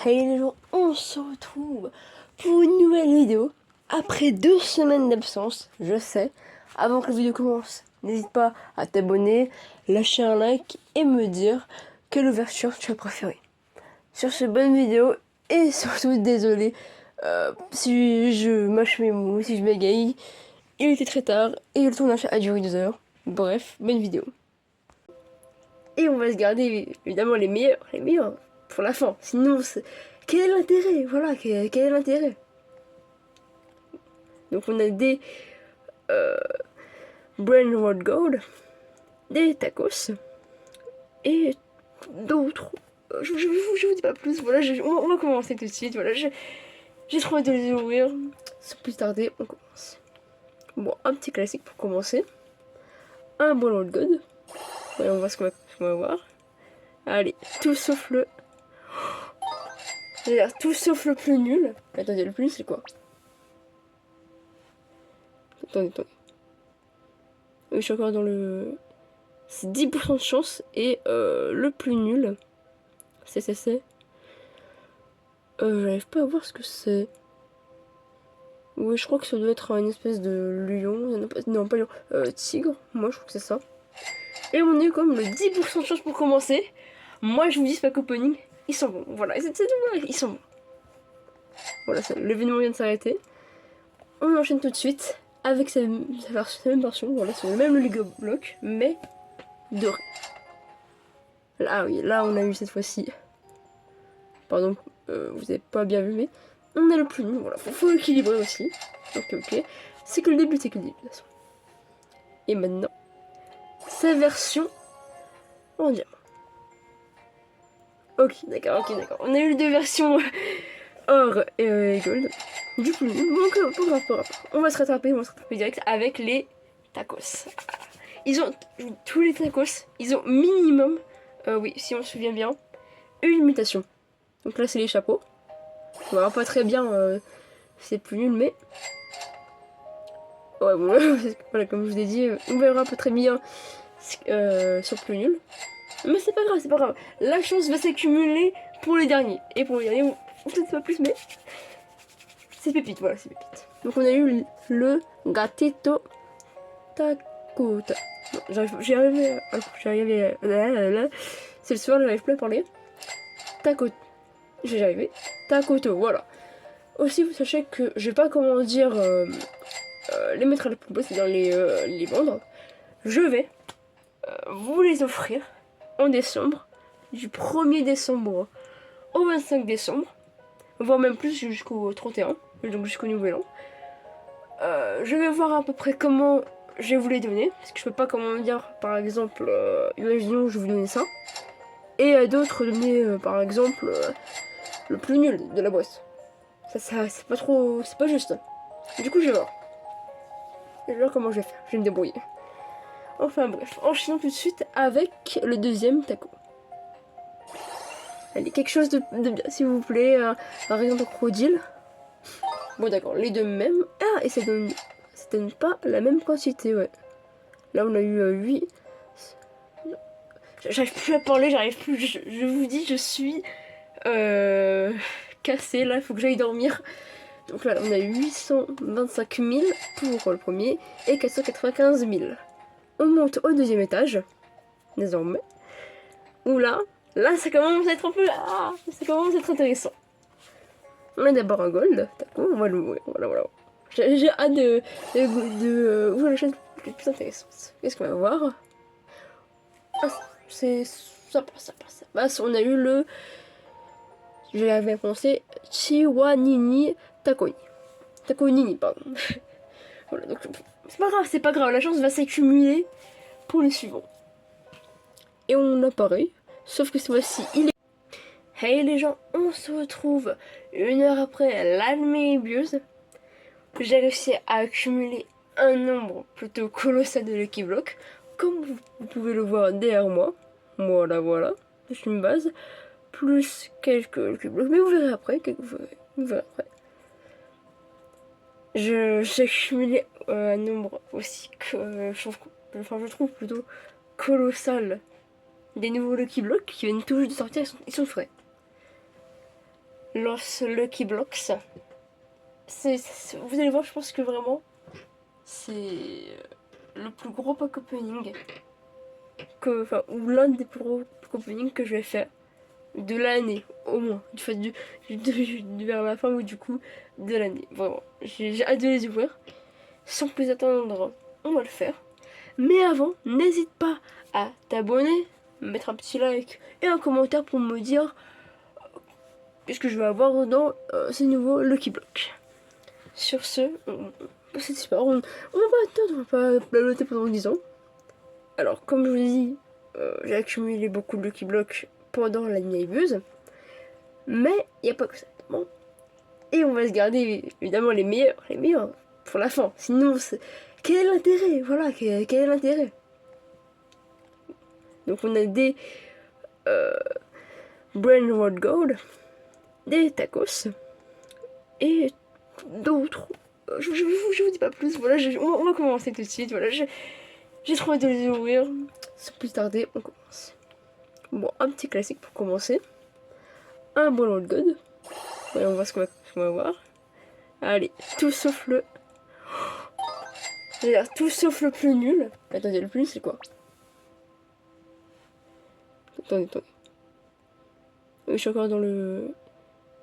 Hey les gens, on se retrouve pour une nouvelle vidéo après 2 semaines d'absence, je sais. Avant que la vidéo commence, n'hésite pas à t'abonner, lâcher un like et me dire quelle ouverture tu as préférée. Sur cette bonne vidéo et surtout désolé si je mâche mes mots, si je bégaye. Il était très tard et le tournage a duré 2 heures. Bref, bonne vidéo. Et on va se garder évidemment les meilleurs pour la fin. Sinon, quel est l'intérêt? Voilà, quel est l'intérêt? Donc on a des Brainward Gold, des tacos et d'autres. Je vous dis pas plus. Voilà, on va commencer tout de suite. Voilà, j'ai trop hâte de les ouvrir. Sans plus tarder, on commence. Bon, un petit classique pour commencer. Un Brainward Gold. Ouais, on voit ce qu'on va voir. Allez, tout sauf le. Tout sauf le plus nul. Attendez, le plus nul c'est quoi? Attendez. Oui, je suis encore dans le. C'est 10% de chance. Et le plus nul, c'est. J'arrive pas à voir ce que c'est. Oui, je crois que ça doit être une espèce de lion. Non, pas lion. Tigre. Moi, je crois que c'est ça. Et on est comme le 10% de chance pour commencer. Moi, je vous dis, ce pack opening, ils sont bons. Voilà, ils sont bons. Voilà, l'événement vient de s'arrêter. On enchaîne tout de suite avec cette même version. Voilà, c'est le même Lego Block, mais doré. Là, oui, là, on a eu cette fois-ci. Pardon, vous avez pas bien vu, mais on a le plus nul. Voilà, faut équilibrer aussi. Ok. C'est que le début, de toute façon. Et maintenant, sa version en diamant. Ok, d'accord. On a eu les deux versions or et gold. Du coup, bon, pas grave. On va se rattraper direct avec les tacos. Ils ont, tous les tacos, ils ont minimum, oui, si on se souvient bien, une mutation. Donc là, c'est les chapeaux. On verra pas très bien, c'est plus nul, mais... Ouais, bon, voilà, comme je vous ai dit, on verra pas très bien sur plus nul. Mais c'est pas grave. La chance va s'accumuler pour les derniers. Et pour les derniers, on peut-être pas plus, mais... C'est pépite, voilà, c'est pépite. Donc on a eu le gatito takota. J'y arrivais... C'est le soir, j'arrive plus à parler. Takoto. J'y arrivé. Takoto, voilà. Aussi, vous sachez que je vais pas, comment dire, les mettre à la poubelle, c'est-à-dire les vendre. Je vais vous les offrir en décembre, du 1er décembre au 25 décembre, voire même plus jusqu'au 31, donc jusqu'au nouvel an. Je vais voir à peu près comment je vais vous les donner, parce que je peux pas, comment dire, par exemple, imaginons je vais vous donner ça, et à d'autres donner, par exemple, le plus nul de la boîte. Ça c'est pas trop, c'est pas juste. Du coup, je vais voir. Je vais voir comment je vais faire, je vais me débrouiller. Enfin bref, enchaînons tout de suite avec le deuxième taco. Allez, quelque chose de bien, s'il vous plaît. Par exemple, crocodile. Bon, d'accord, les deux mêmes. Ah, et ça donne pas la même quantité, ouais. Là, on a eu 8. J'arrive plus à parler, j'arrive plus. Je vous dis, je suis cassée. Là, il faut que j'aille dormir. Donc là, on a 825 000 pour le premier et 495 000. On monte au deuxième étage, désormais. Où là, ça commence à être un peu... Ah, ça commence à être intéressant. On a d'abord un gold, d'accord, on va l'ouvrir, voilà. J'ai hâte de ouvrir les chaînes les plus intéressantes. Qu'est-ce qu'on va voir? Ah, c'est... Ça passe. On a eu le... Je l'avais pensé, Chiwanini Takoni. Takonini, pardon. Voilà, donc c'est pas grave, la chance va s'accumuler pour les suivants. Et on a pareil, sauf que cette fois-ci, il est... Hey les gens, on se retrouve 1 heure après l'année bieuse. J'ai réussi à accumuler un nombre plutôt colossal de Lucky Block, comme vous pouvez le voir derrière moi. Voilà, c'est une base, plus quelques Lucky Blocks, mais vous verrez après, J'ai accumulé un nombre aussi que je trouve plutôt colossal des nouveaux Lucky Blocks qui viennent tout juste de sortir, ils sont frais. Los Lucky Blocks. Vous allez voir, je pense que vraiment, c'est le plus gros pack opening ou l'un des plus gros pack opening que je vais faire de l'année, au moins. Du fait vers la fin ou du coup de l'année. Vraiment, j'ai hâte de les ouvrir. Sans plus attendre, on va le faire. Mais avant, n'hésite pas à t'abonner, mettre un petit like et un commentaire pour me dire qu'est-ce que je vais avoir dans ces nouveaux Lucky Blocks. Sur ce, c'est super. On va pas attendre, on va pas blablater pendant 10 ans. Alors, comme je vous l'ai dit, j'ai accumulé beaucoup de Lucky Blocks pendant la Buzz. Mais il n'y a pas que ça. Bon. Et on va se garder évidemment les meilleurs pour la fin. Sinon, quel est l'intérêt? Voilà, quel est l'intérêt? Donc on a des Brainward Gold, des tacos et d'autres. Je vous dis pas plus. Voilà, on va commencer tout de suite. Voilà, j'ai trop hâte de les ouvrir. Sans plus tarder, on commence. Bon, un petit classique pour commencer. Un Brainward Gold. Ouais, on voit ce qu'on va voir. Allez, tout sauf le. C'est-à-dire tout sauf le plus nul. Attendez, le plus nul c'est quoi? Attendez. Oui, je suis encore dans le.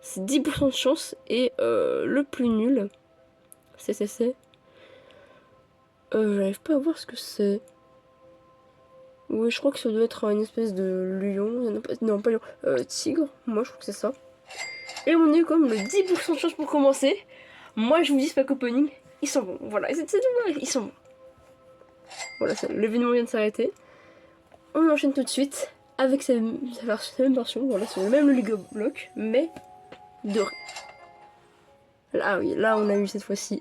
C'est 10% de chance. Et le plus nul. C'est. J'arrive pas à voir ce que c'est. Oui, je crois que ça doit être une espèce de lion. Non, pas lion. Tigre. Moi, je crois que c'est ça. Et on est comme le 10% de chance pour commencer. Moi, je vous dis, pack opening, ils sont bons. Voilà, ils sont bons. Voilà, l'événement vient de s'arrêter. On enchaîne tout de suite avec sa même version. Voilà, c'est le même Lego Block, mais doré. Là, oui, là, on a eu cette fois-ci.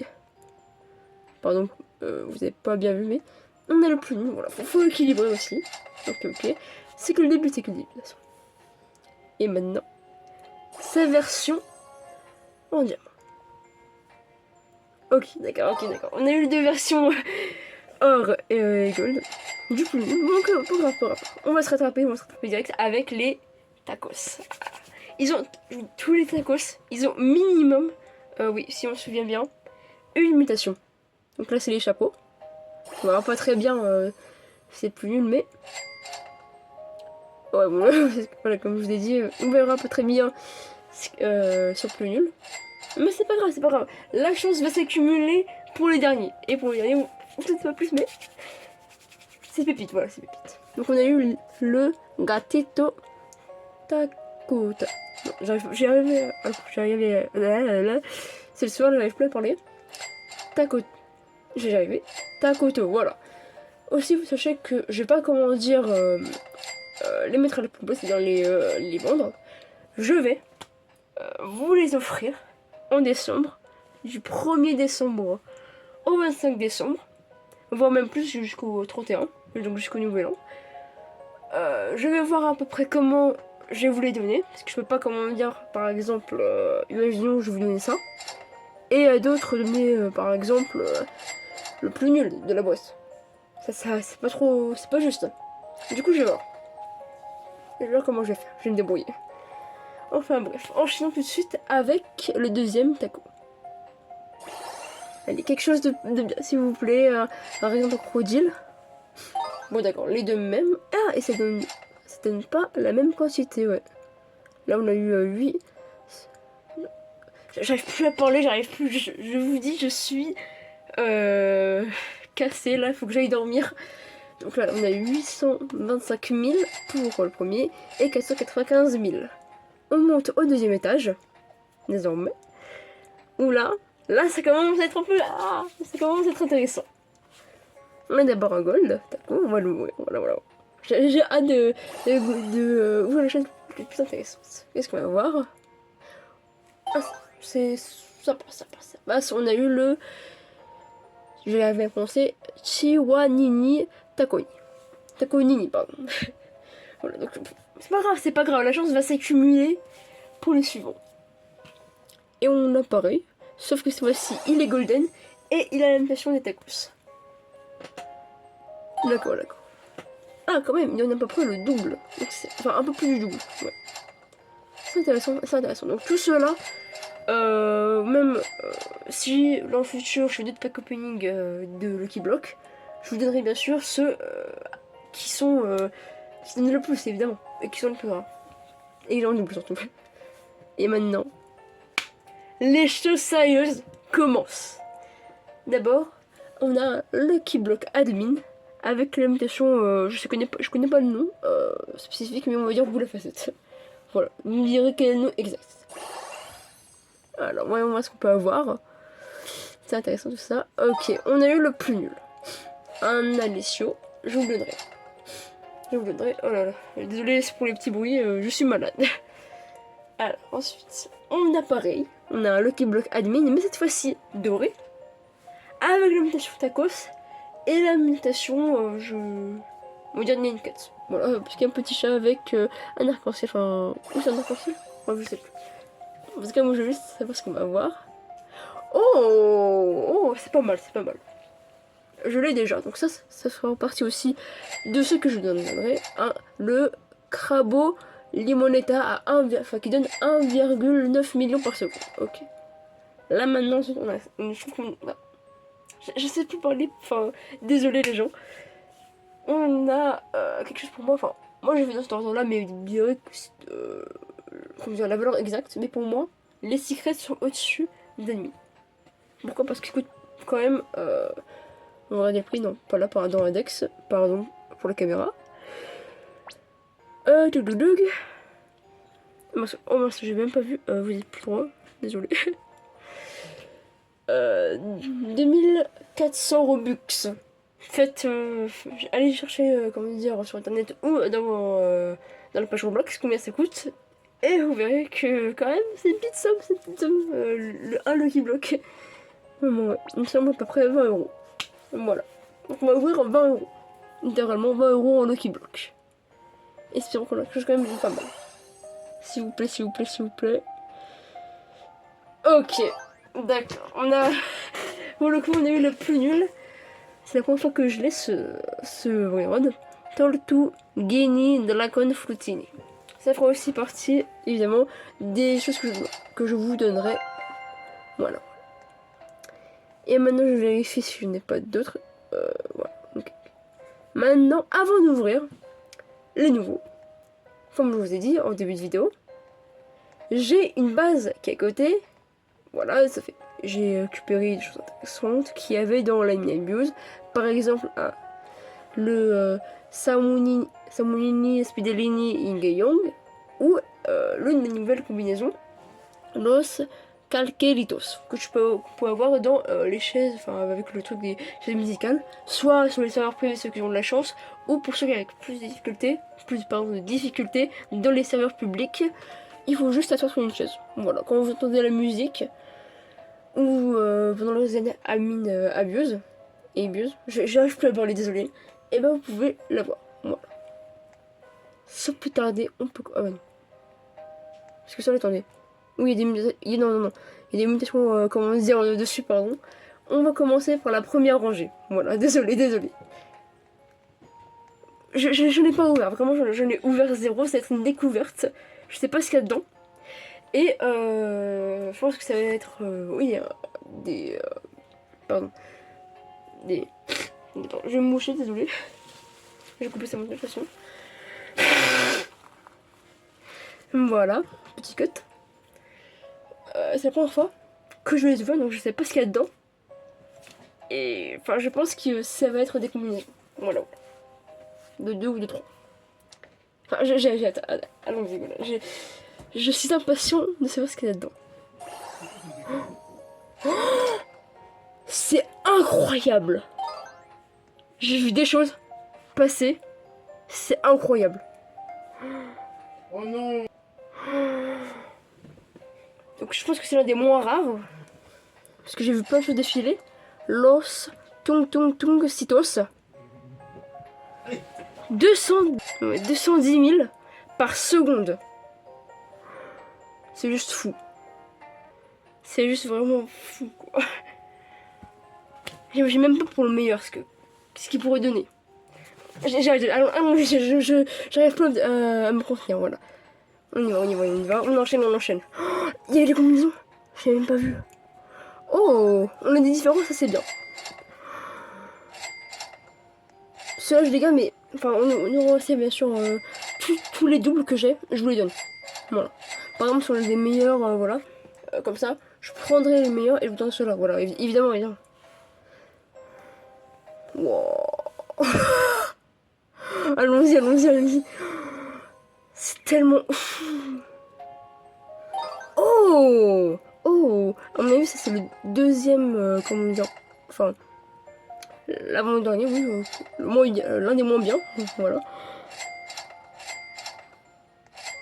Pardon, vous avez pas bien vu, mais on a le plus nul. Voilà, faut équilibrer aussi. Ok. C'est que le début, de toute façon. Et maintenant, sa version en diamant. Ok, d'accord. On a eu les deux versions or et gold. Du coup, bon, pas grave. On va se rattraper direct avec les tacos. Ils ont tous les tacos, ils ont minimum, oui, si on se souvient bien, une mutation. Donc là, c'est les chapeaux. On verra pas très bien, c'est plus nul, mais ouais, bon, voilà, comme je vous ai dit, on verra pas très bien sur plus nul. Mais c'est pas grave. La chance va s'accumuler pour les derniers. Et pour les derniers, peut-être pas plus, mais c'est pépite, voilà, c'est pépite. Donc on a eu le gatito takota. J'y arrivais. C'est le soir, j'arrive plus à parler. Takoto. J'y arrivé. Takoto, voilà. Aussi, vous sachez que je vais pas comment dire les mettre à la poubelle, c'est-à-dire les vendre. Je vais vous les offrir en décembre, du 1er décembre au 25 décembre, voire même plus jusqu'au 31, donc jusqu'au nouvel an. Je vais voir à peu près comment je vais vous les donner, parce que je peux pas comment dire, par exemple, imaginons je vais vous donner ça, et d'autres donner par exemple le plus nul de la boîte. Ça c'est pas trop, c'est pas juste. Du coup je vais voir. Je vais voir comment je vais faire, je vais me débrouiller. Enfin bref, enchaînons tout de suite avec le deuxième taco. Allez, quelque chose de bien, s'il vous plaît. Par exemple, crocodile. Bon, d'accord, les deux mêmes. Ah, et ça donne pas la même quantité, ouais. Là, on a eu 8. J'arrive plus à parler, j'arrive plus. Je vous dis, je suis cassée, là, il faut que j'aille dormir. Donc là, on a 825 000 pour le premier et 495 000. On monte au deuxième étage, désormais. Oula. Là, ça commence à être un peu. Ah, ça commence à être intéressant. On a d'abord un gold. D'accord, on va l'ouvrir. Voilà. J'ai hâte de ouvrir les choses les plus intéressantes. Qu'est-ce qu'on va voir? Ah, c'est. Ça passe. On a eu le. Je l'avais prononcé Chiwanini Takoni. Takonini, pardon. Voilà, donc. C'est pas grave. La chance va s'accumuler pour les suivants. Et on a pareil. Sauf que cette fois-ci, il est golden et il a l'animation des tacos. D'accord. Ah, quand même, il y en a à peu près le double. Enfin, un peu plus du double. Ouais. c'est intéressant, c'est intéressant. Donc tout cela, même si dans le futur je fais d'autres pack opening de Lucky Block, je vous donnerai bien sûr ceux qui sont qui donnent le plus évidemment et qui sont le plus rares. Et j'en oublie surtout. Et maintenant, les choses sérieuses commencent. D'abord, on a Lucky Block Admin avec la mutation, je connais pas le nom spécifique, mais on va dire boule à facette. Voilà, vous me direz quel est le nom exact. Alors, voyons voir ce qu'on peut avoir. C'est intéressant tout ça. Ok, on a eu le plus nul. Un Alessio, je vous le donnerai. Je vous le donnerai. Oh là là, désolé pour les petits bruits, je suis malade. Alors, ensuite, on a pareil. On a un Lucky Block Admin, mais cette fois-ci doré. Avec la mutation tacos et la mutation, on va dire Ninket. Voilà, parce qu'il y a un petit chat avec un arc-en-ciel. Enfin, où c'est un arc-en-ciel? Enfin, je sais plus. En tout cas, moi je veux juste savoir ce qu'on va voir. Oh, c'est pas mal, c'est pas mal. Je l'ai déjà, donc ça fera partie aussi de ce que je donnerai. Le Crabo Limonetta à 1, enfin, qui donne 1,9 million par seconde. Ok. Là maintenant, on a une chose qu'on... Je sais plus parler, enfin, désolé les gens. On a quelque chose pour moi, enfin, moi j'ai fait dans cet ordre-là, mais direct, comment dire, la valeur exacte, mais pour moi, les secrets sont au-dessus d'ennemis. Pourquoi? Parce qu'ils coûtent quand même, on va dire prix, non, pas là, dans l'index, pardon, pour la caméra. Oh mince, j'ai même pas vu, vous êtes plus loin, désolé. 2400 Robux. Faites, allez chercher, comment dire, sur internet ou dans la page Roblox combien ça coûte. Et vous verrez que quand même c'est une petite somme, un Lucky Block. Bon, il me semble à peu près 20 euros. Voilà. Donc on va ouvrir 20 euros. Littéralement 20 euros en Lucky Block. Espérons qu'on a quelque chose quand même de pas mal. S'il vous plaît, s'il vous plaît, s'il vous plaît. Ok. D'accord. On a... Pour le coup, on a eu le plus nul. C'est la première fois que je laisse ce Rod. Tortu Geni Dracon Frutini. Ça fera aussi partie, évidemment, des choses que je vous donnerai. Voilà. Et maintenant, je vérifie si je n'ai pas d'autres. Voilà. Okay. Maintenant, avant d'ouvrir les nouveaux, comme je vous ai dit en début de vidéo, j'ai une base qui est à côté. Voilà, ça fait. J'ai récupéré des choses intéressantes qu'il y avait dans la Abuse. Par exemple, le Samunini Spidellini Ingeyong ou l'une des nouvelles combinaisons, Los Calqueritos, que tu peux avoir dans les chaises, enfin avec le truc des chaises musicales, soit sur les serveurs privés, ceux qui ont de la chance, ou pour ceux qui ont avec plus de difficultés dans les serveurs publics. Il faut juste s'asseoir sur une chaise. Voilà, quand vous entendez la musique, ou pendant les années Abuse, j'arrive plus à parler, désolé, et ben vous pouvez l'avoir. Voilà. Sans plus tarder, on peut... Ah bah non. Parce que ça, attendez. Oui, il y a des mutations... Non. Il y a des mutations, comment dire, dessus, pardon. On va commencer par la première rangée. Voilà, désolé. Je n'ai pas ouvert, vraiment, je n'ai ouvert zéro, ça va être une découverte. Je sais pas ce qu'il y a dedans. Et je pense que ça va être, oui, des... pardon. Des... Attends, je vais me moucher, désolé. J'ai coupé ça de toute façon. Voilà, petit cut. C'est la première fois que je les ouvre, donc je sais pas ce qu'il y a dedans. Et enfin, je pense que ça va être des combinaisons. Voilà. De 2 ou de 3. Enfin, allons-y, voilà. Je suis impatient de savoir ce qu'il y a dedans. Oh, c'est incroyable! J'ai vu des choses passer. C'est incroyable. Oh non! Donc je pense que c'est l'un des moins rares. Parce que j'ai vu plein de choses défiler. Los Tung Citos. 210 000 par seconde. C'est juste fou. C'est juste vraiment fou, quoi. J'ai même pas pour le meilleur ce qu'il pourrait donner. J'arrive pas à me contenir, voilà. On y va, on y va, on y va. On enchaîne, on enchaîne. Oh, il y a les combinaisons. Je n'avais même pas vu. Oh, on a des différences, ça c'est bien. Cela je les gars, mais enfin on aura aussi bien sûr tous les doubles que j'ai, je vous les donne. Voilà. Par exemple sur les meilleurs, voilà, comme ça, je prendrai les meilleurs et je vous donne ceux-là. Voilà, évidemment, évidemment. Wow. Allons-y, allons-y, allons-y. C'est tellement. Oh, oh. À mon avis, ça c'est le deuxième, comment dire, enfin l'avant-dernier, oui, l'un des moins bien. Voilà.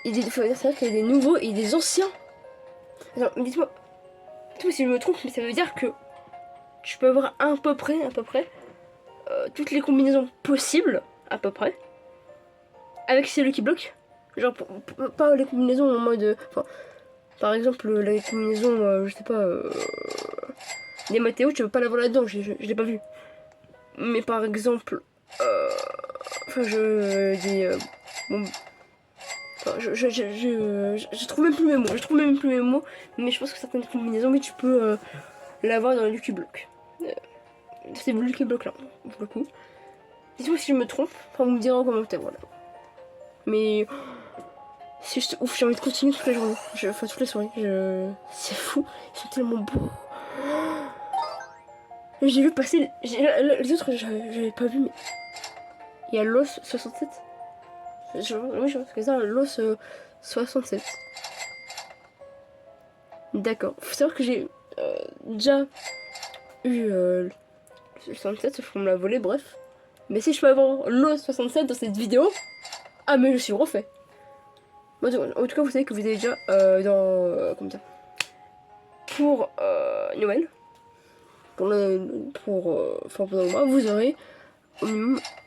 C'est-à-dire qu'il y a des nouveaux et des anciens. Alors, dites-moi, tout si je me trompe, mais ça veut dire que je peux avoir à peu près, toutes les combinaisons possibles, à peu près, avec ces Lucky Block. Genre, pas les combinaisons en mode. Enfin, par exemple, la combinaison, je sais pas, des Mathéo, tu peux pas l'avoir là-dedans, je l'ai pas vu. Mais par exemple, enfin, bon, enfin, je trouve même plus mes mots, mais je pense que certaines combinaisons, oui, tu peux l'avoir dans le Lucky Block. C'est le Lucky Block là, pour le coup. Dites-moi si je me trompe, enfin vous me direz en commentaire, voilà. Mais c'est juste ouf, j'ai envie de continuer toute la journée. Enfin toute la soirée. C'est fou, ils sont tellement beaux. J'ai vu passer. Les autres, j'avais pas vu, mais. Il y a l'os 67. Oui, je pense que ça, l'os 67. D'accord. Faut savoir que j'ai déjà eu le 67, sauf qu'on me l'a volé, bref. Mais si je peux avoir l'os 67 dans cette vidéo, ah, mais je suis refait. En tout cas, vous savez que vous avez déjà comment dire, pour Noël, enfin, pendant le mois, vous aurez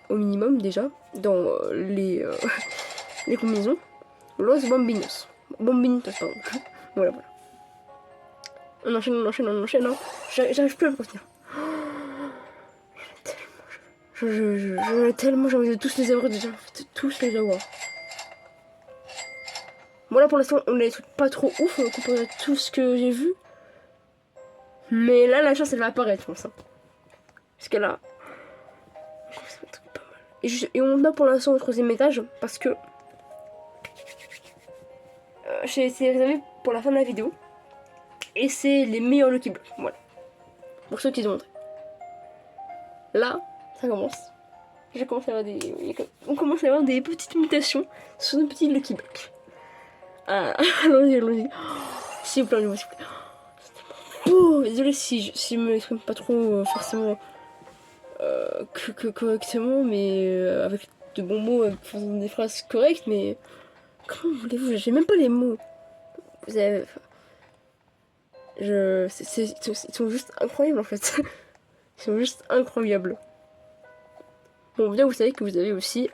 au minimum déjà dans les combinaisons Los Bambinos. Bambinos, pardon. Voilà, voilà. On enchaîne, on enchaîne, on enchaîne. Hein. J'arrive plus à me contenir. Tellement j'ai envie de tous les avoir déjà. Tous les avoir. Bon là pour l'instant on a des trucs pas trop ouf comparé à tout ce que j'ai vu. Mais là la chance elle va apparaître je pense. Hein. Parce que là. Ça va être pas mal. Et on a pour l'instant au troisième étage parce que j'ai essayé de réserver pour la fin de la vidéo. Et c'est les meilleurs Lucky Blocks. Voilà. Pour ceux qui ont montré. Là, ça commence. On commence à avoir des petites mutations sur nos petits Lucky Blocks. Ah, allons-y, allons-y. S'il vous plaît, s'il vous plaît. Oh, désolé si je me exprime pas trop forcément correctement, mais avec de bons mots, faisant des phrases correctes, mais comment voulez-vous, j'ai même pas les mots. Vous avez... ils sont juste incroyables en fait. Ils sont juste incroyables. Bon, bien vous savez que vous avez aussi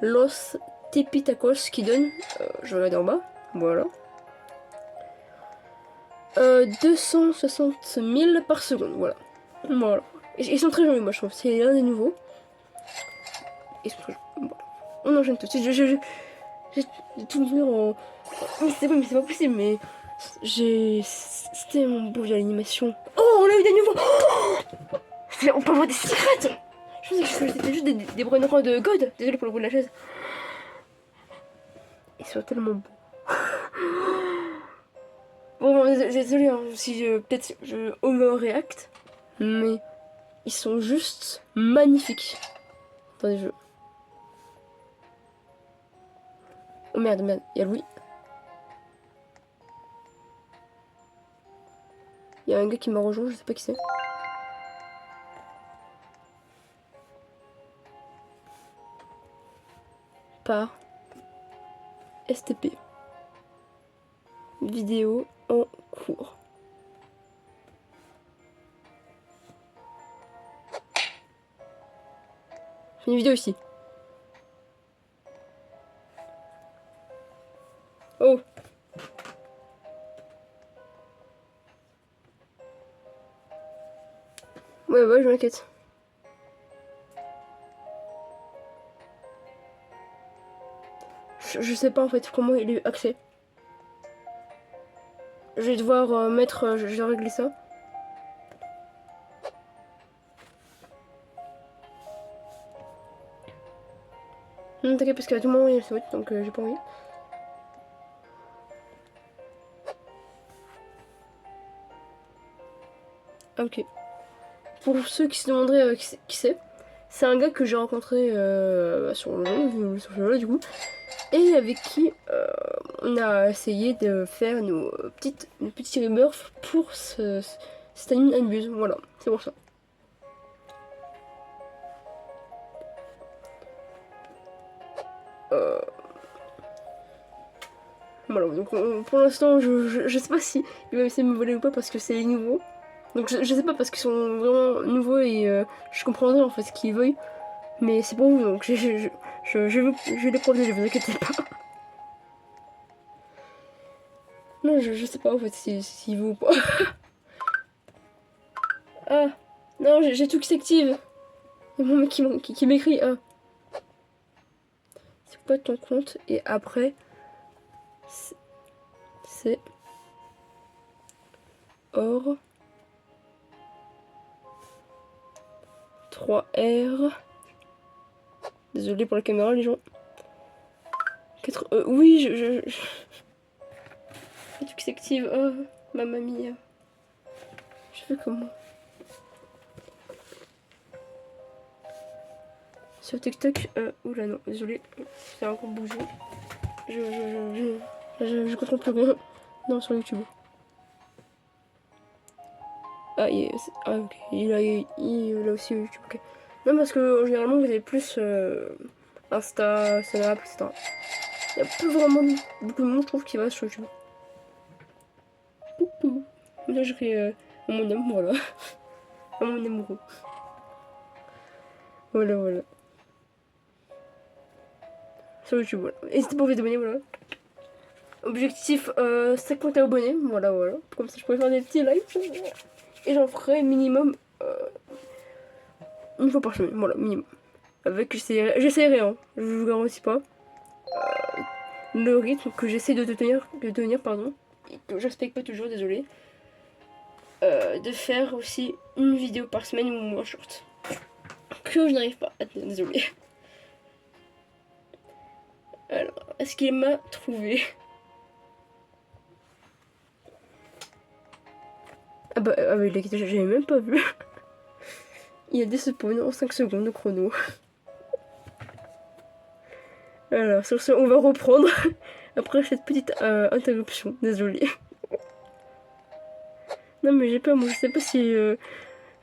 Los Tipitacos qui donne, je vais regarder en bas, voilà. 260 000 par seconde, voilà. Voilà. Ils sont très jolis, moi je trouve. C'est l'un des nouveaux. Ils sont très jolis. Voilà. On enchaîne tout de suite. J'ai tout vu en. Mais c'est pas possible, mais. C'était mon beau, l'animation. Oh, on a eu des nouveaux. Oh, on peut avoir des secrets. Je pensais que c'était juste des brainrots de God. Désolé pour le bruit de la chaise. Ils sont tellement beaux. Bon, désolé hein, si peut-être je overreact, mais ils sont juste magnifiques. Attendez, oh merde, il y a Louis. Il y a un gars qui m'a rejoint, je sais pas qui c'est. Par STP. Vidéo en cours. Je fais une vidéo ici. Oh. Ouais, je m'inquiète. je sais pas en fait comment il est accès. Je vais devoir mettre... je vais régler ça. Non, t'inquiète, parce qu'à tout moment il y a le switch, donc j'ai pas envie. Ah, ok. Pour ceux qui se demanderaient qui c'est un gars que j'ai rencontré sur le jeu du coup, et avec qui on a essayé de faire nos petites rumeurs pour cet anime Unbuse. Voilà, c'est pour ça. Voilà, donc pour l'instant, je sais pas si il va essayer de me voler ou pas parce que c'est nouveau. Donc je sais pas parce qu'ils sont vraiment nouveaux et je comprendrai en fait ce qu'ils veulent. Mais c'est pour vous, donc je vais les protéger, vous inquiétez pas. Non, je sais pas en fait s'il veut ou pas. Ah, non, j'ai tout qui s'active. Il y a mon mec qui m'écrit. Ah. C'est quoi ton compte? Et après, c'est or 3R. Désolé pour la caméra, les gens. 4, oui, tout qui s'active. Oh, ma mamie. Je fais comment? Sur TikTok, oula non, désolé, c'est encore bougé. Je comprends plus rien. Non, sur YouTube. Ah, ok, il a aussi YouTube, ok. Non, parce que généralement vous avez plus Insta, Snap, etc. Il y a plus vraiment beaucoup de monde, je trouve, qui va sur YouTube. Coucou. Là, je ris à mon homme, voilà. À mon amoureux. Voilà. Sur YouTube, voilà. N'hésitez pas à vous abonner, voilà. Objectif 50 abonnés, voilà. Comme ça, je pourrais faire des petits lives. Et j'en ferai minimum une fois par semaine, voilà, minimum. Avec, j'essaierai, hein, je vous garantis pas. Le rythme que j'essaie de tenir, pardon, et que j'explique pas toujours, désolé. De faire aussi une vidéo par semaine ou moins short. Que je n'arrive pas à tenir, désolé. Alors, est-ce qu'il m'a trouvé? Ah bah j'avais même pas vu. Il y a des spawns en 5 secondes de chrono. Alors, sur ce, on va reprendre après cette petite interruption, désolé. Non mais j'ai peur, moi je sais pas si le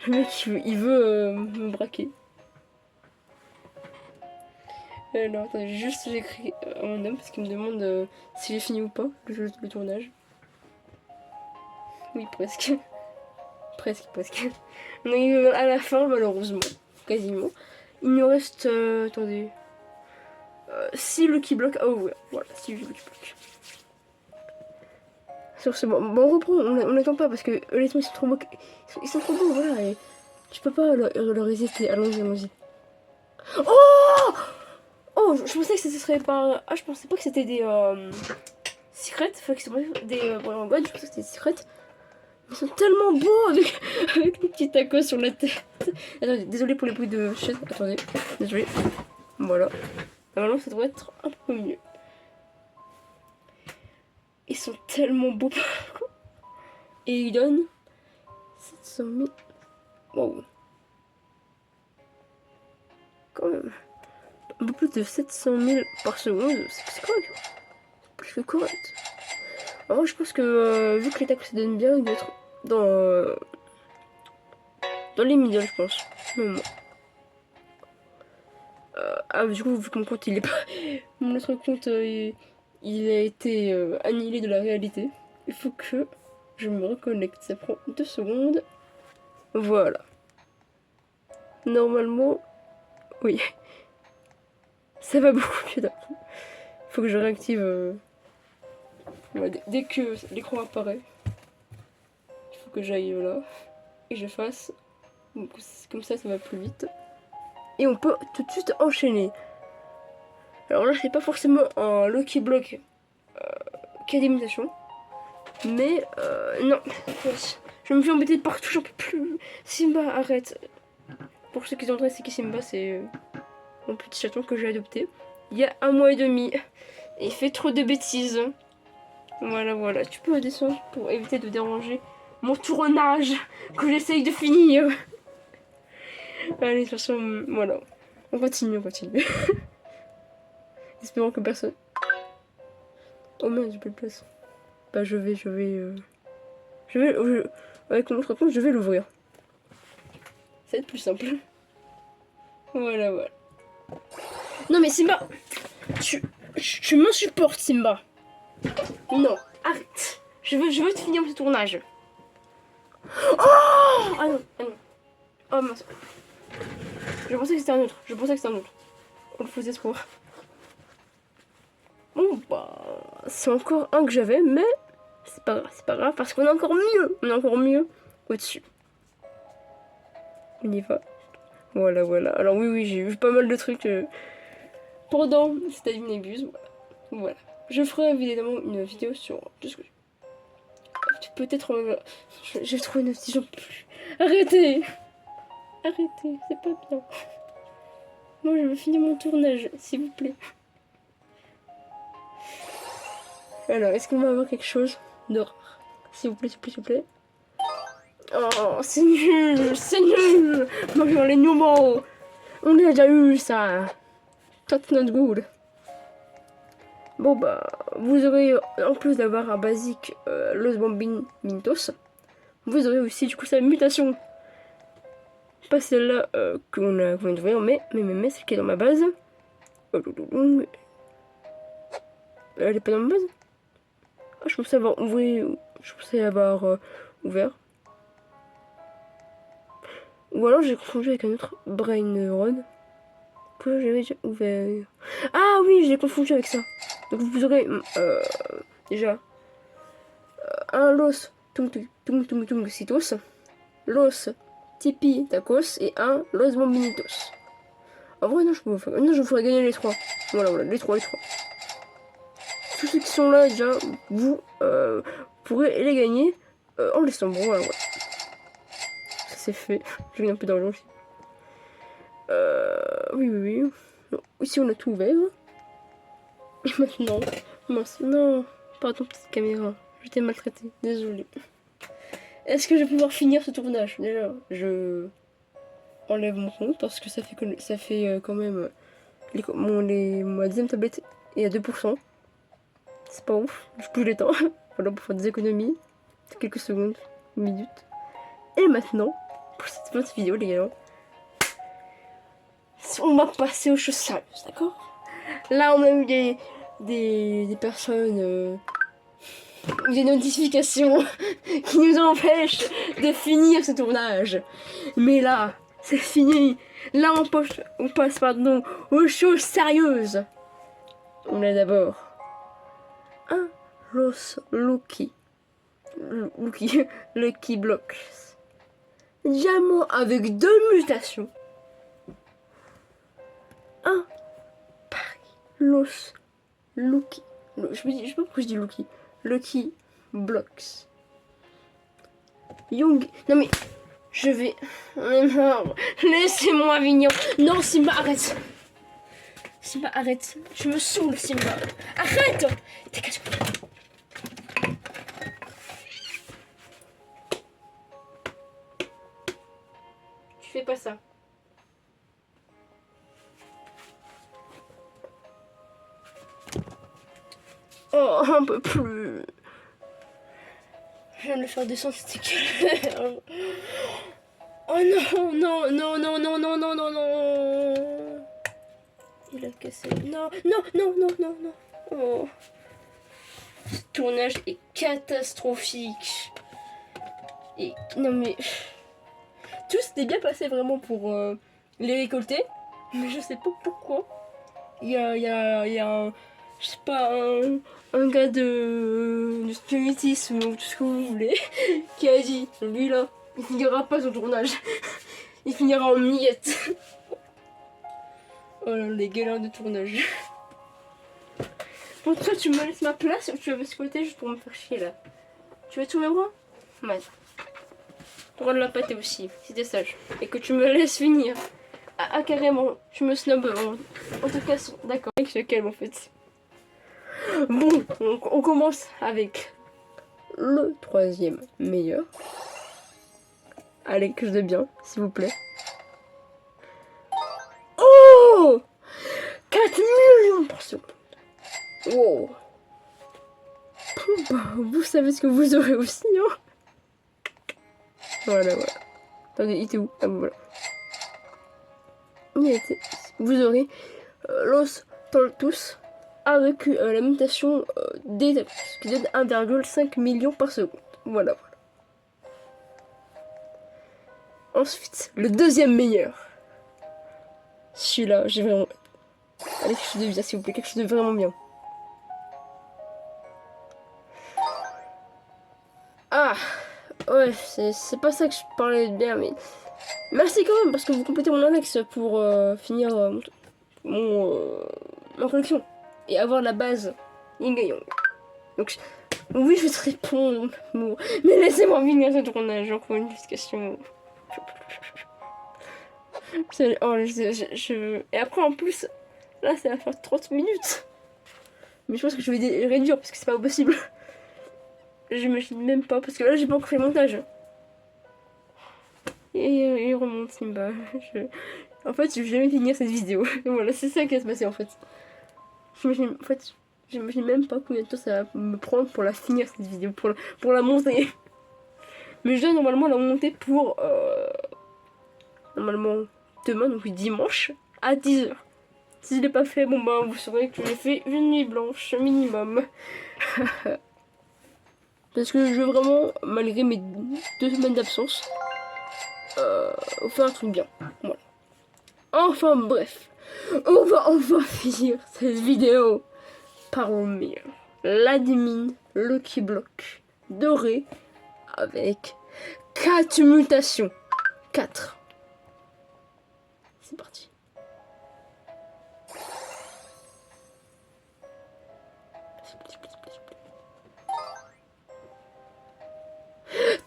mec il veut me braquer. Alors attendez, j'ai écrit à mon homme parce qu'il me demande si j'ai fini ou pas le tournage. Oui, presque. presque. On arrive à la fin malheureusement, quasiment. Il nous reste, attendez, 6 Lucky Blocks à ouvrir. Voilà, 6 Lucky Blocks. Sur ce, bon, on reprend, on n'attend pas parce que honnêtement ils sont trop beaux, ils sont trop beaux, voilà. Et tu peux pas leur résister, allons-y. Oh, je pensais que ce serait pas... Ah, je pensais pas que c'était des secrets, enfin que c'était des Pokémon God, je pensais que c'était des secrets. Ils sont tellement beaux avec les petits tacos sur la tête. Attendez, désolé pour les bruits de chaise, attendez, désolé. Voilà. Normalement ça devrait être un peu mieux. Ils sont tellement beaux. Et ils donnent 700 000. Wow. Quand même. Un peu plus de 700 000 par seconde, c'est correct. C'est plus que correct. Alors moi je pense que vu que les tacos se donnent bien, il doit être dans les médias, je pense. Même moi. Ah, du coup, vu que mon compte il est pas. Mon autre compte il a été annihilé de la réalité. Il faut que je me reconnecte. Ça prend 2 secondes. Voilà. Normalement, oui. Ça va beaucoup mieux d'un coup. Faut que je réactive. Ouais, dès que l'écran apparaît, il faut que j'aille là. Et je fasse. Comme ça va plus vite. Et on peut tout de suite enchaîner. Alors là, c'est pas forcément un Lucky Block qui a des mutations. Mais non, je me fais embêter de partout, j'en peux plus. Simba, arrête. Pour ceux qui ont c'est qui Simba, c'est mon petit chaton que j'ai adopté. Il y a 1 mois et demi. Et il fait trop de bêtises. Voilà. Tu peux descendre pour éviter de déranger mon tournage que j'essaye de finir. Allez, de toute façon, voilà. On continue. Espérons que personne... Oh merde, j'ai plus de place. Bah je vais... Avec mon autre compte, je vais l'ouvrir. Ça va être plus simple. Voilà. Non mais Simba, tu m'insupportes Simba. Non, arrête. Je veux te finir ce tournage. Oh ah non. Oh mince. Je pensais que c'était un autre. On le faisait trop. Bon bah, c'est encore un que j'avais, mais c'est pas grave parce qu'on a encore mieux. Au-dessus. On y va. Voilà. Alors oui, j'ai vu pas mal de trucs pendant cette Nébuse. Voilà. Je ferai évidemment une vidéo sur tout ce que... Peut-être... J'ai trouvé une petite jambe plus... Arrêtez, c'est pas bien. Moi, je veux finir mon tournage, s'il vous plaît. Alors, est-ce qu'on va avoir quelque chose de rare? S'il vous plaît. Oh, c'est nul. Moi, genre les numéros. On a déjà eu ça. That's not good. Bon bah, vous aurez, en plus d'avoir un basique Los Bambinitos, vous aurez aussi du coup sa mutation. Pas celle-là qu'on vient d'ouvrir, mais celle qui est dans ma base. Elle est pas dans ma base? Ah, je pensais avoir ouvert. Ou alors j'ai confondu avec un autre Brain Run que j'avais déjà ouvert. Ah oui, je l'ai confondu avec ça. Donc vous aurez déjà un Los Tung Citos, Los Tipi Tacos et un Los Bambinitos. En vrai, non, je vous ferai gagner les trois. Voilà, les trois. Tous ceux qui sont là déjà, vous pourrez les gagner en laissant bon. Voilà. Ça c'est fait. Je gagne un peu d'argent aussi. Oui. Non, ici on a tout ouvert. Et maintenant, mince, non, pardon petite caméra, je t'ai maltraité, désolée. Est-ce que je vais pouvoir finir ce tournage? Déjà, je enlève mon compte parce que ça fait quand même ma deuxième tablette est à 2%. C'est pas ouf, je bouge les temps. Voilà, pour faire des économies, quelques secondes, minutes. Et maintenant, pour cette petite vidéo les gars, on va passer aux choses sérieuses, d'accord? Là on a eu des personnes des notifications qui nous empêchent de finir ce tournage. Mais là, c'est fini. Là on passe aux choses sérieuses. On a d'abord un Lucky Blocks. Diamant avec 2 mutations. Un Paris Lucky. Je sais pas pourquoi je dis Lucky Blocks. Young. Non mais je vais. Non, laissez-moi venir. Non Simba, arrête. Simba, arrête. Je me saoule Simba. Arrête. Dégage-moi. Tu fais pas ça. Oh, un peu plus. Je viens de le faire descendre, c'était clair. Oh non. Il a cassé. Non. Oh. Ce tournage est catastrophique. Et non mais. Tout s'était bien passé vraiment pour les récolter. Mais je sais pas pourquoi. Il y a un. Je sais pas, un gars de spiritisme ou tout ce que vous voulez, qui a dit, lui là, il finira pas son tournage, il finira en miettes. Oh là, les galères de tournage. Pour toi, tu me laisses ma place ou tu veux me squatter juste pour me faire chier là? Tu veux tous mes bras? Ouais. Droit de la pâté aussi, si t'es sage. Et que tu me laisses finir. Ah, carrément, tu me snobes. En tout cas, d'accord, je te calme en fait. Bon, on commence avec le troisième meilleur. Allez, que je de bien, s'il vous plaît. Oh, 4 millions par seconde. Wow. Bah, vous savez ce que vous aurez aussi, hein. Voilà. Attendez, il était où? Ah bon, voilà. Il était. Vous aurez Los Toltus avec la mutation des qui donne 1,5 million par seconde. Voilà. Ensuite, le deuxième meilleur. Celui-là, j'ai vraiment. Allez, quelque chose de bien, s'il vous plaît, quelque chose de vraiment bien. Ah, ouais, c'est pas ça que je parlais de bien, mais merci quand même parce que vous complétez mon index pour finir ma collection et avoir la base Yin et Yang. Donc, oui, je te réponds, mais laissez-moi finir ce tournage, encore une question. Oh, Et après, en plus, là, ça va faire 30 minutes. Mais je pense que je vais réduire parce que c'est pas possible. J'imagine même pas, parce que là, j'ai pas encore fait le montage. Et il remonte Simba. En fait, je vais jamais finir cette vidéo. Voilà, c'est ça qui va se passer en fait. J'imagine même pas combien de temps ça va me prendre pour la finir cette vidéo, pour la monter. Mais je dois normalement la monter pour normalement demain, donc dimanche, à 10h. Si je l'ai pas fait, bon bah vous saurez que j'ai fait une nuit blanche minimum. Parce que je veux vraiment, malgré mes 2 semaines d'absence, faire un truc bien. Voilà. Enfin bref, on va enfin finir cette vidéo par le meilleur. L'admin Lucky Block doré avec 4 mutations. 4. C'est parti.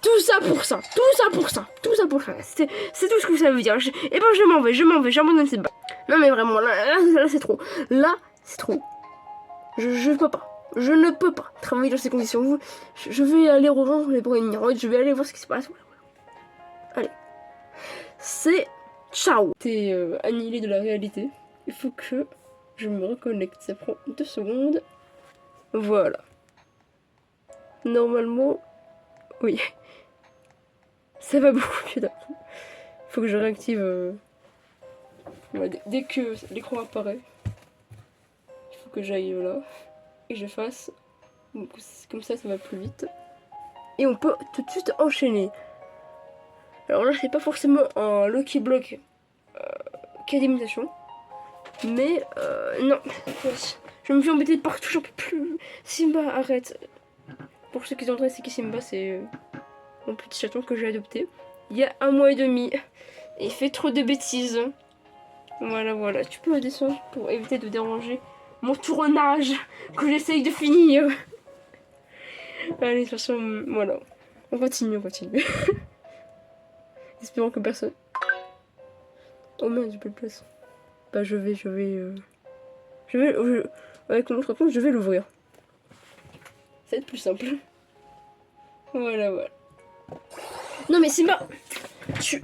Tout ça pour ça, tout ça pour ça. C'est tout ce que ça veut dire. Et ben je m'en vais, j'abandonne cette balle. Non mais vraiment, là c'est trop. Là, c'est trop. Je peux pas. Je ne peux pas travailler dans ces conditions. Je vais aller rejoindre les prévenir. Je vais aller voir ce qui se passe. Allez. C'est ciao. T'es annihilé de la réalité. Il faut que je me reconnecte. Ça prend 2 secondes. Voilà. Normalement, oui. Ça va beaucoup mieux d'après. Il faut que je réactive. Ouais, dès que l'écran apparaît, il faut que j'aille là et que je fasse. Comme ça va plus vite. Et on peut tout de suite enchaîner. Alors là, c'est pas forcément un Lucky Block qui a des mutations. Mais non. Je me fais embêter de partout, j'en peux plus. Simba, arrête. Pour ceux qui sont intéressés, c'est qui Simba, c'est mon petit chaton que j'ai adopté. Il y a 1 mois et demi. Et il fait trop de bêtises. Voilà. Tu peux me descendre pour éviter de déranger mon tournage que j'essaye de finir. Allez, de toute façon, voilà. On continue. Espérons que personne... Oh merde, j'ai pas de place. Bah avec mon autre compte, je vais l'ouvrir. Ça va être plus simple. Voilà. Non mais Simba, tu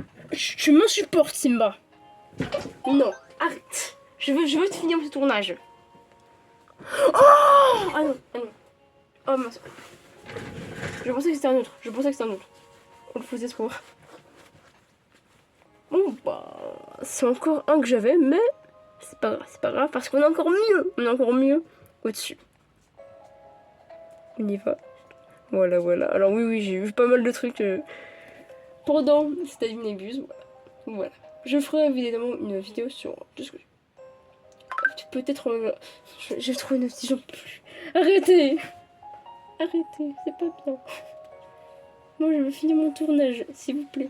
m'insupportes Simba. Non, arrête. Je veux te finir ce tournage. Oh ah non. Oh mince. Je pensais que c'était un autre. On le faisait trop. Bon bah, c'est encore un que j'avais, mais c'est pas grave parce qu'on a encore mieux au-dessus. On y va. Voilà. Alors oui, j'ai vu pas mal de trucs pendant cette Adminabuse. Voilà. Je ferai évidemment une vidéo sur tout ce que... Peut-être... J'ai trouvé une petite... J'en peux plus. Arrêtez, c'est pas bien. Moi, je veux finir mon tournage, s'il vous plaît.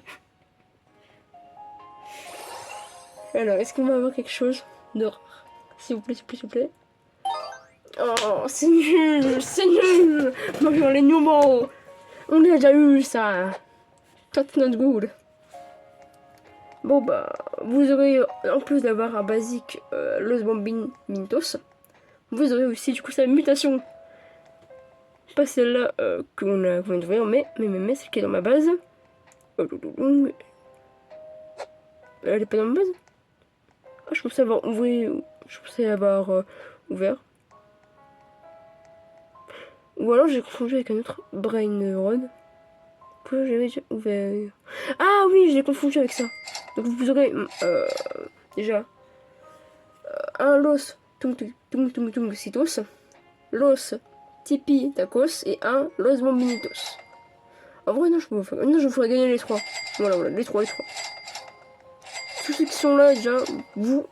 Alors, est-ce qu'on va avoir quelque chose de rare? S'il vous plaît. Oh, c'est nul, c'est nul. Bonjour les nouveaux. On a déjà eu ça. That's not good. Bon bah, vous aurez, en plus d'avoir un basique Los Bambinitos, vous aurez aussi du coup sa mutation. Pas celle-là qu'on vient de voir, mais celle qui est dans ma base. Elle est pas dans ma base. Ah, je pensais avoir ouvert. Je pensais avoir ouvert. Ou alors j'ai confondu avec un autre Brain Rod que j'avais déjà ouvert. Ah oui, j'ai confondu avec ça. Donc vous aurez déjà un Los Tung Citos, Los Tipi Tacos et un Los Bombinitos. En vrai, non, je vous ferai gagner les trois. Voilà, les trois. Tous ceux qui sont là, déjà, vous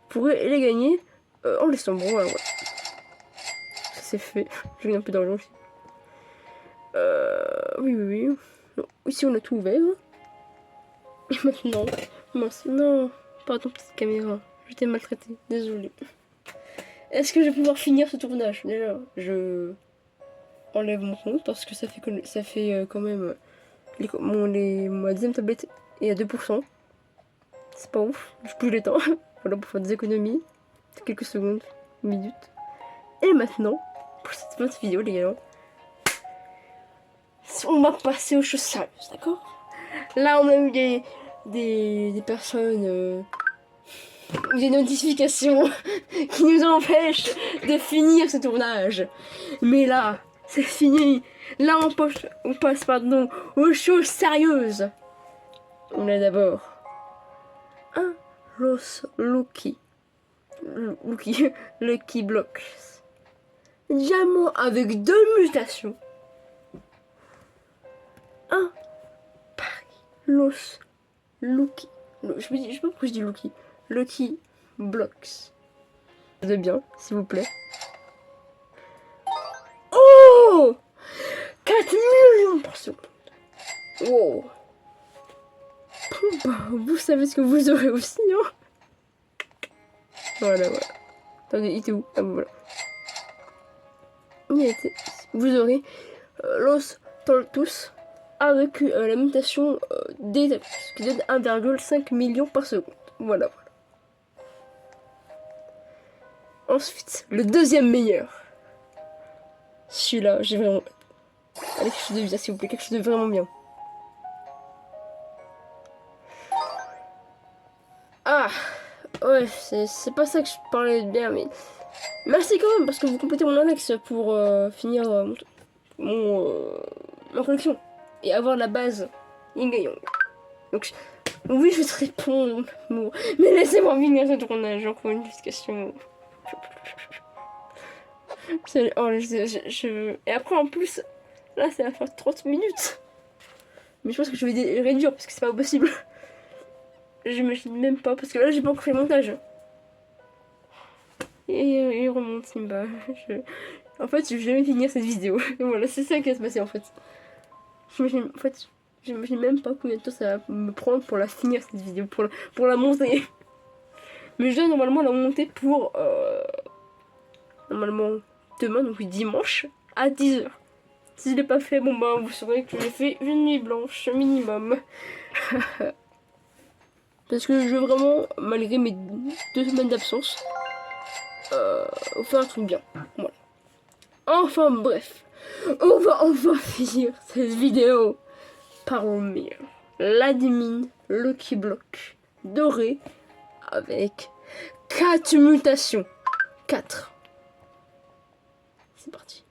pourrez les gagner en laissant bon. Voilà. Ça c'est fait. Je gagne un peu d'argent aussi. Oui. Non, ici, on a tout ouvert. Et maintenant, mince, non, pardon, petite caméra. Je t'ai maltraité, désolée. Est-ce que je vais pouvoir finir ce tournage? Déjà, je enlève mon compte parce que ça fait quand même ma deuxième tablette est à 2%. C'est pas ouf, je bouge les temps. Voilà, pour faire des économies. Quelques secondes, minutes. Et maintenant, pour cette fin de vidéo, les gars, on va passer aux choses sérieuses, d'accord? Là, on a eu des personnes, des notifications qui nous empêchent de finir ce tournage. Mais là, c'est fini. Là, on passe pardon, aux choses sérieuses. On a d'abord un Los Lucky Blocks. Diamant avec 2 mutations. Un Paris Los Lucky. Je sais pas pourquoi je dis Lucky Blocks. De bien, s'il vous plaît. Oh, 4 millions par seconde. Wow. Bah, vous savez ce que vous aurez aussi, hein. Voilà. Attendez, il était où? Ah bon, voilà. Vous aurez Los Tortus avec la mutation des qui donne 1,5 million par seconde. Voilà. Ensuite, le deuxième meilleur. Celui-là, j'ai vraiment... Allez, quelque chose de bien, s'il vous plaît, quelque chose de vraiment bien. Ah, ouais, c'est pas ça que je parlais de bien, mais... Merci quand même, parce que vous complétez mon annexe pour finir ma collection. Et avoir la base Yin-Yang. Donc, oui, je vais te répondre, mon... Mais laissez-moi finir ce tournage, encore une question. Et après, en plus, là, ça va faire 30 minutes. Mais je pense que je vais réduire, parce que c'est pas possible. J'imagine même pas, parce que là, j'ai pas encore fait le montage. Et il remonte Simba. En fait, je vais jamais finir cette vidéo. Et voilà, c'est ça qui va se passer en fait. J'imagine même pas combien de temps ça va me prendre pour la finir cette vidéo, pour la monter. Mais je dois normalement la monter pour normalement demain, donc dimanche, à 10h. Si je l'ai pas fait, bon bah vous saurez que j'ai fait une nuit blanche minimum. Parce que je veux vraiment, malgré mes 2 semaines d'absence, faire un truc bien. Voilà. Enfin bref, on va enfin finir cette vidéo par le meilleur. L'admin Lucky Block doré avec 4 mutations. 4. C'est parti.